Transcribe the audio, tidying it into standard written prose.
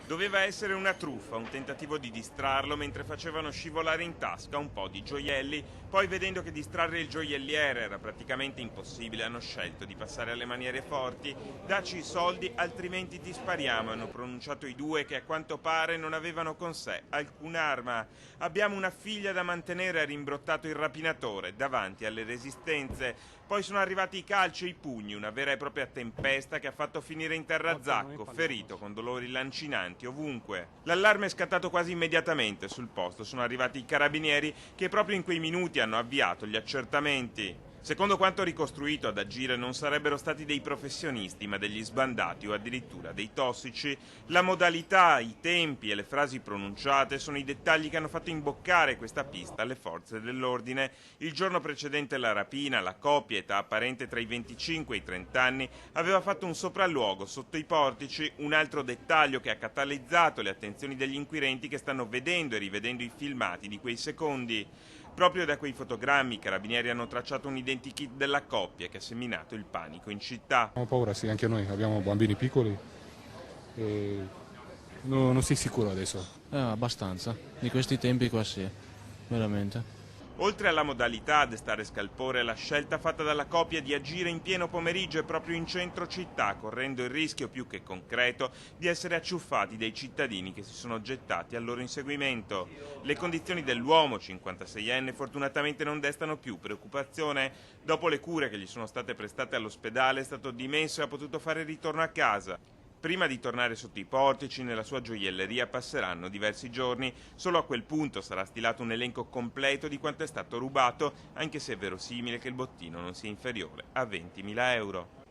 Doveva essere una truffa, un tentativo di distrarlo mentre facevano scivolare in tasca un po' di gioielli. Poi, vedendo che distrarre il gioielliere era praticamente impossibile, hanno scelto di passare alle maniere forti. Dacci i soldi, altrimenti ti spariamo, hanno pronunciato i due, che a quanto pare non avevano con sé alcun'arma. Abbiamo una figlia da mantenere, ha rimbrottato il rapinatore davanti alle resistenze. Poi sono arrivati i calci e i pugni, una vera e propria tempesta che ha fatto finire in terra Zacco, ferito con dolori lancinanti ovunque. L'allarme è scattato quasi immediatamente sul posto, sono arrivati i carabinieri che proprio in quei minuti hanno avviato gli accertamenti. Secondo quanto ricostruito, ad agire non sarebbero stati dei professionisti, ma degli sbandati o addirittura dei tossici. La modalità, i tempi e le frasi pronunciate sono i dettagli che hanno fatto imboccare questa pista alle forze dell'ordine. Il giorno precedente la rapina, la coppia, età apparente tra i 25 e i 30 anni, aveva fatto un sopralluogo sotto i portici, un altro dettaglio che ha catalizzato le attenzioni degli inquirenti che stanno vedendo e rivedendo i filmati di quei secondi. Proprio da quei fotogrammi i carabinieri hanno tracciato un identikit della coppia che ha seminato il panico in città. Abbiamo paura, sì, anche noi, abbiamo bambini piccoli e non sei sicuro adesso. Abbastanza, di questi tempi qua sì, veramente. Oltre alla modalità a destare scalpore, la scelta fatta dalla coppia di agire in pieno pomeriggio e proprio in centro città, correndo il rischio più che concreto di essere acciuffati dai cittadini che si sono gettati al loro inseguimento. Le condizioni dell'uomo, 56enne, fortunatamente non destano più preoccupazione. Dopo le cure che gli sono state prestate all'ospedale è stato dimesso e ha potuto fare ritorno a casa. Prima di tornare sotto i portici, nella sua gioielleria passeranno diversi giorni. Solo a quel punto sarà stilato un elenco completo di quanto è stato rubato, anche se è verosimile che il bottino non sia inferiore a 20.000 euro.